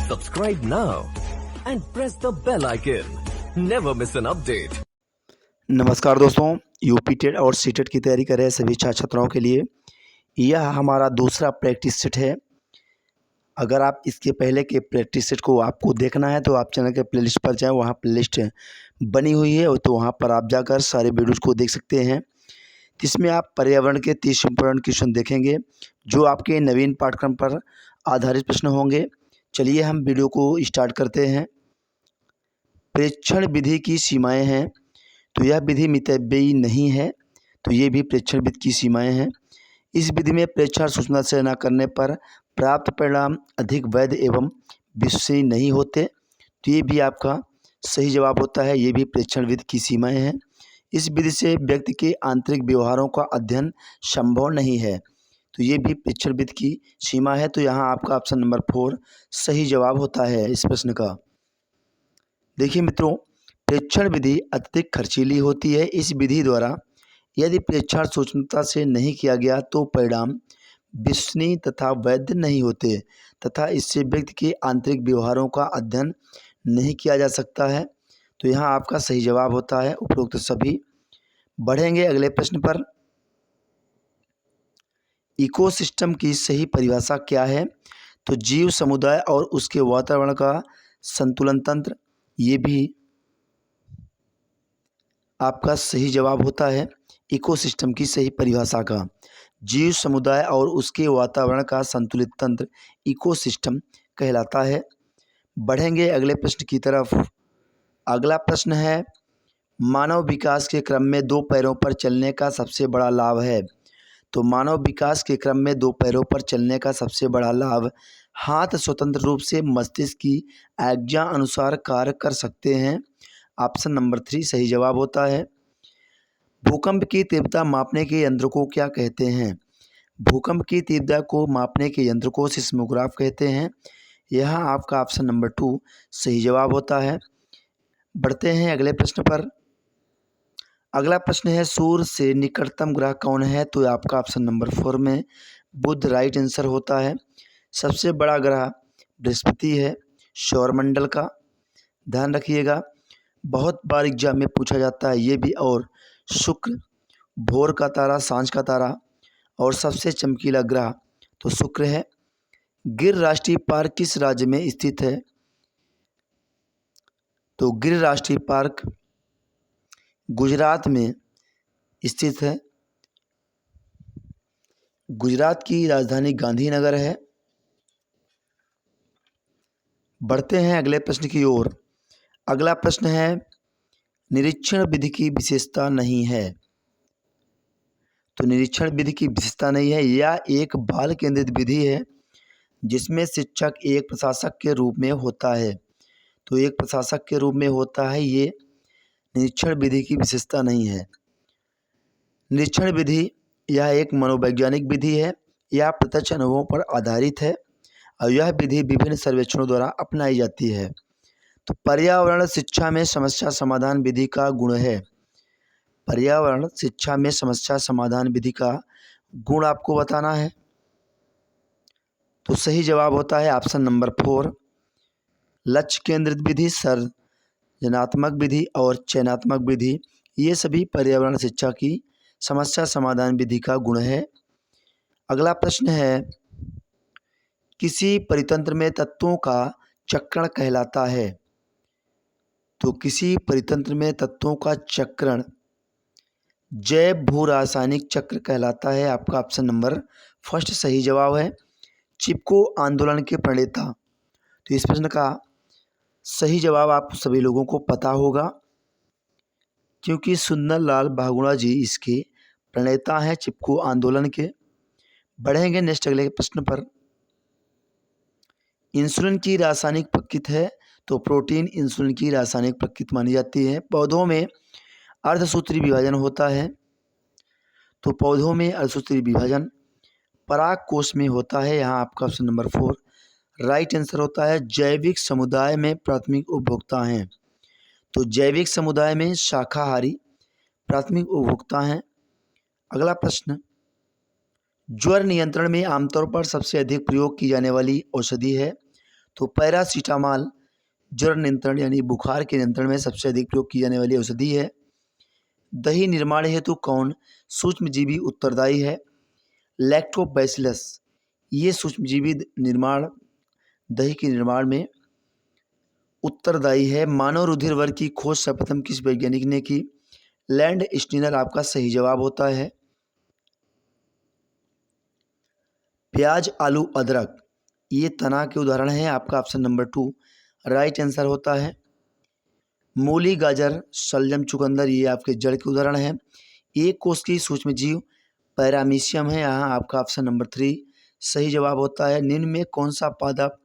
Subscribe now and press the bell icon. Never miss an update. नमस्कार दोस्तों, UP TET और CTET की तैयारी कर रहे सभी छात्र छात्राओं के लिए यह हमारा दूसरा प्रैक्टिस सेट है। अगर आप इसके पहले के प्रैक्टिस सेट को आपको देखना है तो आप चैनल के प्लेलिस्ट पर जाएं, वहां प्लेलिस्ट बनी हुई है तो वहां पर आप जाकर सारे वीडियोज़ को देख सकते हैं। इसमें आप पर्यावरण के 30 इंपॉर्टेंट क्वेश्चन देखेंगे जो आपके नवीन पाठ्यक्रम पर आधारित प्रश्न होंगे। चलिए हम वीडियो को स्टार्ट करते हैं। प्रेक्षण विधि की सीमाएँ हैं, तो यह विधि मितव्ययी नहीं है, तो ये भी प्रेक्षण विधि की सीमाएं हैं। इस विधि में प्रेक्षण सूचना से न करने पर प्राप्त परिणाम अधिक वैध एवं विश्वसनीय नहीं होते, तो ये भी आपका सही जवाब होता है। ये भी प्रेक्षण विधि की सीमाएं हैं। इस विधि से व्यक्ति के आंतरिक व्यवहारों का अध्ययन संभव नहीं है, तो ये भी प्रेक्षण विधि की सीमा है। तो यहाँ आपका ऑप्शन नंबर 4 सही जवाब होता है इस प्रश्न का। देखिए मित्रों, प्रेक्षण विधि अत्यधिक खर्चीली होती है। इस विधि द्वारा यदि प्रेक्षण सूक्ष्मता से नहीं किया गया तो परिणाम विश्वसनीय तथा वैध नहीं होते तथा इससे व्यक्ति के आंतरिक व्यवहारों का अध्ययन नहीं किया जा सकता है। तो यहाँ आपका सही जवाब होता है उपरोक्त सभी। बढ़ेंगे अगले प्रश्न पर। इकोसिस्टम की सही परिभाषा क्या है? तो जीव समुदाय और उसके वातावरण का संतुलन तंत्र, ये भी आपका सही जवाब होता है। इकोसिस्टम की सही परिभाषा का जीव समुदाय और उसके वातावरण का संतुलित तंत्र इकोसिस्टम कहलाता है। बढ़ेंगे अगले प्रश्न की तरफ। अगला प्रश्न है, मानव विकास के क्रम में 2 पैरों पर चलने का सबसे बड़ा लाभ है। तो मानव विकास के क्रम में 2 पैरों पर चलने का सबसे बड़ा लाभ, हाथ स्वतंत्र रूप से मस्तिष्क की आज्ञा अनुसार कार्य कर सकते हैं। ऑप्शन नंबर 3 सही जवाब होता है। भूकंप की तीव्रता मापने के यंत्र को क्या कहते हैं? भूकंप की तीव्रता को मापने के यंत्र को सिस्मोग्राफ कहते हैं। यह आपका ऑप्शन नंबर 2 सही जवाब होता है। बढ़ते हैं अगले प्रश्न पर। अगला प्रश्न है, सूर्य से निकटतम ग्रह कौन है? तो आपका ऑप्शन नंबर 4 में बुध राइट आंसर होता है। सबसे बड़ा ग्रह बृहस्पति है सौरमंडल का, ध्यान रखिएगा। बहुत बार एग्जाम में पूछा जाता है ये भी। और शुक्र भोर का तारा, सांझ का तारा, और सबसे चमकीला ग्रह तो शुक्र है। गिर राष्ट्रीय पार्क किस राज्य में स्थित है? तो गिर राष्ट्रीय पार्क गुजरात में स्थित है। गुजरात की राजधानी गांधीनगर है। बढ़ते हैं अगले प्रश्न की ओर। अगला प्रश्न है, निरीक्षण विधि की विशेषता नहीं है। तो निरीक्षण विधि की विशेषता नहीं है, यह एक बाल केंद्रित विधि है जिसमें शिक्षक एक प्रशासक के रूप में होता है। तो एक प्रशासक के रूप में होता है, ये निरीक्षण विधि की विशेषता नहीं है। निरीक्षण विधि यह एक मनोवैज्ञानिक विधि है, यह प्रत्यक्ष अनुभवों पर आधारित है और यह विधि विभिन्न सर्वेक्षणों द्वारा अपनाई जाती है। तो पर्यावरण शिक्षा में समस्या समाधान विधि का गुण है। पर्यावरण शिक्षा में समस्या समाधान विधि का गुण आपको बताना है। तो सही जवाब होता है ऑप्शन नंबर 4 लक्ष्य केंद्रित विधि, सर्जनात्मक विधि और चयनात्मक विधि, ये सभी पर्यावरण शिक्षा की समस्या समाधान विधि का गुण है। अगला प्रश्न है, किसी परितंत्र में तत्वों का चक्रण कहलाता है। तो किसी परितंत्र में तत्वों का चक्रण जैव भू रासायनिक चक्र कहलाता है। आपका ऑप्शन नंबर 1 सही जवाब है। चिपको आंदोलन के प्रणेता, तो इस प्रश्न का सही जवाब आप सभी लोगों को पता होगा क्योंकि सुंदरलाल बहुगुणा जी इसके प्रणेता हैं चिपको आंदोलन के। बढ़ेंगे नेक्स्ट अगले प्रश्न पर। इंसुलिन की रासायनिक प्रकृति है। तो प्रोटीन इंसुलिन की रासायनिक प्रकृति मानी जाती है। पौधों में अर्धसूत्री विभाजन होता है। तो पौधों में अर्धसूत्री विभाजन पराग कोश में होता है। यहाँ आपका ऑप्शन नंबर 4 राइट आंसर होता है। जैविक समुदाय में प्राथमिक उपभोक्ता हैं। तो जैविक समुदाय में शाकाहारी प्राथमिक उपभोक्ता हैं। अगला प्रश्न, ज्वर नियंत्रण में आमतौर पर सबसे अधिक प्रयोग की जाने वाली औषधि है। तो पैरासीटामॉल ज्वर नियंत्रण यानी बुखार के नियंत्रण में सबसे अधिक प्रयोग की जाने वाली औषधि है। दही निर्माण हेतु कौन सूक्ष्मजीवी उत्तरदायी है? लैक्टोबैसिलस, ये सूक्ष्मजीवी निर्माण दही के निर्माण में उत्तरदायी है। मानव रुधिर वर्ग की खोज सर्वप्रथम किस वैज्ञानिक ने की? लैंड स्टीनर आपका सही जवाब होता है। प्याज, आलू, अदरक, ये तना के उदाहरण है, आपका ऑप्शन नंबर 2 राइट आंसर होता है। मूली, गाजर, शलजम, चुकंदर, ये आपके जड़ के उदाहरण हैं। एक कोष की सूक्ष्मजीव पैरामीशियम है, यहाँ आपका ऑप्शन नंबर 3 सही जवाब होता है। निम्न में कौन सा पादप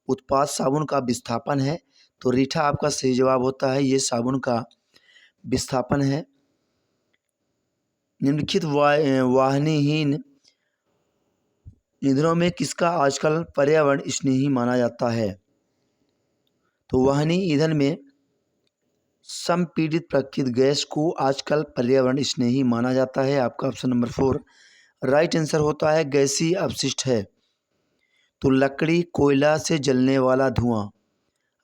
उत्पाद साबुन का विस्थापन है? तो रीठा आपका सही जवाब होता है, ये साबुन का विस्थापन है। निम्नलिखित वाहनीहीन ईंधनों में किसका आजकल पर्यावरण स्नेही माना जाता है? तो वाहनी ईंधन में संपीड़ित प्राकृतिक गैस को आजकल पर्यावरण स्नेही माना जाता है, आपका ऑप्शन नंबर 4 राइट आंसर होता है। गैसीय अपशिष्ट है तो लकड़ी, कोयला से जलने वाला धुआं,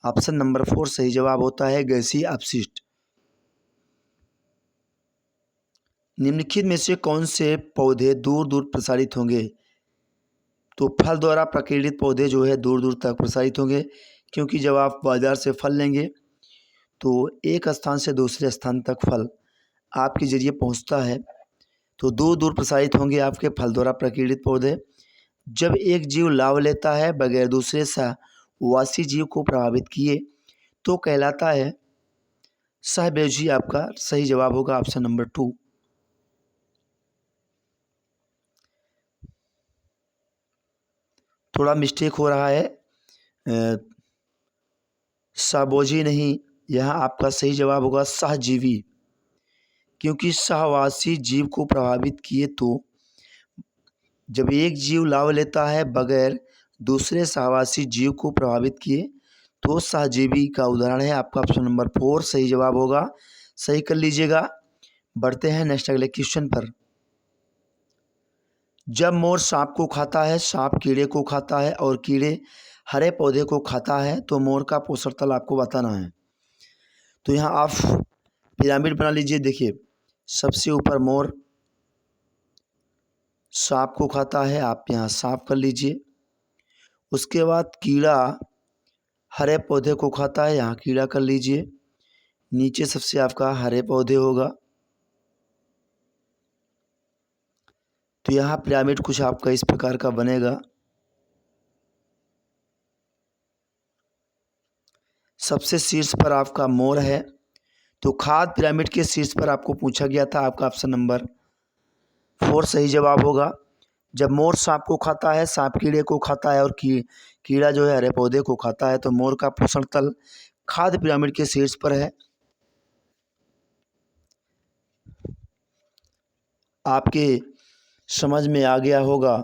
ऑप्शन नंबर 4 सही जवाब होता है, गैसीय अपशिष्ट। निम्नलिखित में से कौन से पौधे दूर दूर प्रसारित होंगे? तो फल द्वारा प्रकीर्णित पौधे जो है दूर दूर तक प्रसारित होंगे, क्योंकि जब आप बाजार से फल लेंगे तो एक स्थान से दूसरे स्थान तक फल आपके जरिए पहुंचता है, तो दूर दूर प्रसारित होंगे आपके फल द्वारा प्रकीर्णित पौधे। जब एक जीव लाभ लेता है बगैर दूसरे सहवासी जीव को प्रभावित किए तो कहलाता है सहभोजी, आपका सही जवाब होगा ऑप्शन नंबर 2। थोड़ा मिस्टेक हो रहा है, सहभोजी नहीं, यहाँ आपका सही जवाब होगा सहजीवी, क्योंकि सहवासी जीव को प्रभावित किए तो जब एक जीव लाभ लेता है बगैर दूसरे सहवासी जीव को प्रभावित किए तो सहजीवी का उदाहरण है, आपका ऑप्शन नंबर 4 सही जवाब होगा, सही कर लीजिएगा। बढ़ते हैं नेक्स्ट अगले क्वेश्चन पर। जब मोर सांप को खाता है, सांप कीड़े को खाता है और कीड़े हरे पौधे को खाता है तो मोर का पोषण तल आपको बताना है। तो यहाँ आप पिरामिड बना लीजिए। देखिए, सबसे ऊपर मोर सांप को खाता है, आप यहाँ सांप कर लीजिए। उसके बाद कीड़ा हरे पौधे को खाता है, यहाँ कीड़ा कर लीजिए। नीचे सबसे आपका हरे पौधे होगा, तो यहाँ पिरामिड कुछ आपका इस प्रकार का बनेगा। सबसे शीर्ष पर आपका मोर है, तो खाद्य पिरामिड के शीर्ष पर आपको पूछा गया था, आपका ऑप्शन नंबर 4 सही जवाब होगा। जब मोर सांप को खाता है, सांप कीड़े को खाता है और कीड़ा जो है हरे पौधे को खाता है, तो मोर का पोषण तल खाद्य पिरामिड के शीर्ष पर है। आपके समझ में आ गया होगा,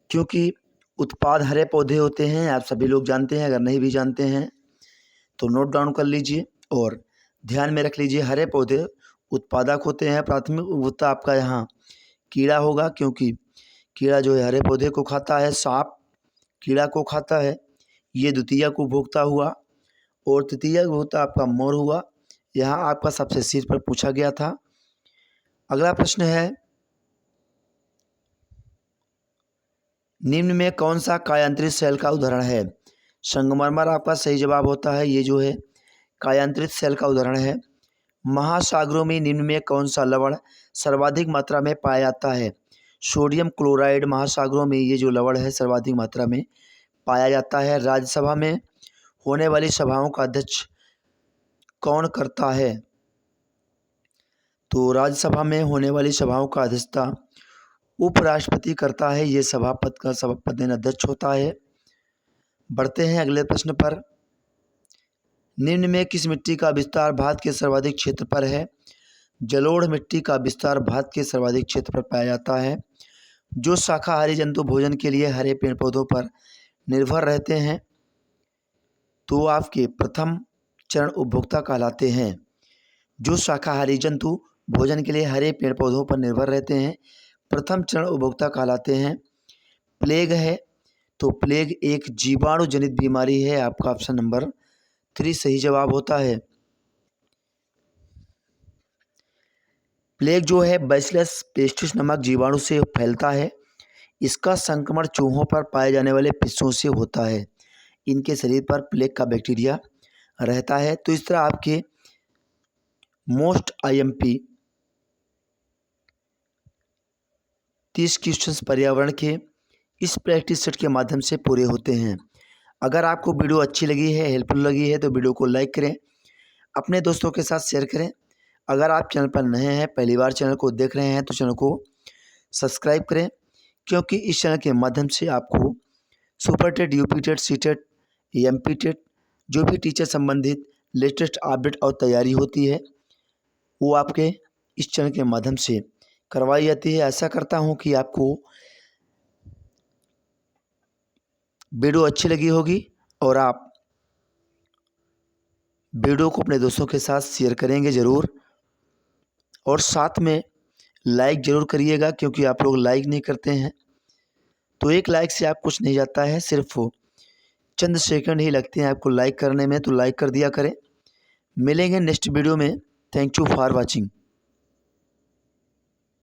क्योंकि उत्पाद हरे पौधे होते हैं, आप सभी लोग जानते हैं। अगर नहीं भी जानते हैं तो नोट डाउन कर लीजिए और ध्यान में रख लीजिए। हरे पौधे उत्पादक होते हैं। प्राथमिक उपभोक्ता आपका यहाँ कीड़ा होगा, क्योंकि कीड़ा जो है हरे पौधे को खाता है, सांप कीड़ा को खाता है, ये द्वितीयक उपभोक्ता हुआ। और तृतीयक उपभोक्ता आपका मोर हुआ। यहाँ आपका सबसे शीर्ष पर पूछा गया था। अगला प्रश्न है, निम्न में कौन सा कायांतरित सेल का उदाहरण है? संगमरमर आपका सही जवाब होता है, ये जो है कायांतरित सेल का उदाहरण है। महासागरों में निम्न में कौन सा लवण सर्वाधिक मात्रा में पाया जाता है? सोडियम क्लोराइड महासागरों में ये जो लवण है सर्वाधिक मात्रा में पाया जाता है। राज्यसभा में होने वाली सभाओं का अध्यक्ष कौन करता है? तो राज्यसभा में होने वाली सभाओं का अध्यक्षता उपराष्ट्रपति करता है, ये सभापति का सभापति अध्यक्ष होता है। बढ़ते हैं अगले प्रश्न पर। निम्न में किस मिट्टी का विस्तार भारत के सर्वाधिक क्षेत्र पर है? जलोढ़ मिट्टी का विस्तार भारत के सर्वाधिक क्षेत्र पर पाया जाता है। जो शाकाहारी जंतु भोजन के लिए हरे पेड़ पौधों पर निर्भर रहते हैं तो आपके प्रथम चरण उपभोक्ता कहलाते हैं। जो शाकाहारी जंतु भोजन के लिए हरे पेड़ पौधों पर निर्भर रहते हैं प्रथम चरण उपभोक्ता कहलाते हैं। प्लेग है तो प्लेग एक जीवाणु जनित बीमारी है। आपका ऑप्शन नंबर 3 सही जवाब होता है। प्लेग जो है बैसिलस पेस्टिस नामक जीवाणु से फैलता है। इसका संक्रमण चूहों पर पाए जाने वाले पिस्सों से होता है। इनके शरीर पर प्लेग का बैक्टीरिया रहता है। तो इस तरह आपके मोस्ट IMP 30 क्वेश्चंस पर्यावरण के इस प्रैक्टिस सेट के माध्यम से पूरे होते हैं। अगर आपको वीडियो अच्छी लगी है, हेल्पफुल लगी है, तो वीडियो को लाइक करें, अपने दोस्तों के साथ शेयर करें। अगर आप चैनल पर नए हैं, पहली बार चैनल को देख रहे हैं, तो चैनल को सब्सक्राइब करें, क्योंकि इस चैनल के माध्यम से आपको super TET, UP TET, C TET, MP TET जो भी टीचर संबंधित लेटेस्ट अपडेट और तैयारी होती है वो आपके इस चैनल के माध्यम से करवाई जाती है। आशा करता हूँ कि आपको वीडियो अच्छी लगी होगी और आप वीडियो को अपने दोस्तों के साथ शेयर करेंगे ज़रूर, और साथ में लाइक ज़रूर करिएगा, क्योंकि आप लोग लाइक नहीं करते हैं। तो एक लाइक से आप कुछ नहीं जाता है, सिर्फ चंद सेकंड ही लगते हैं आपको लाइक करने में, तो लाइक कर दिया करें। मिलेंगे नेक्स्ट वीडियो में। Thank you for watching.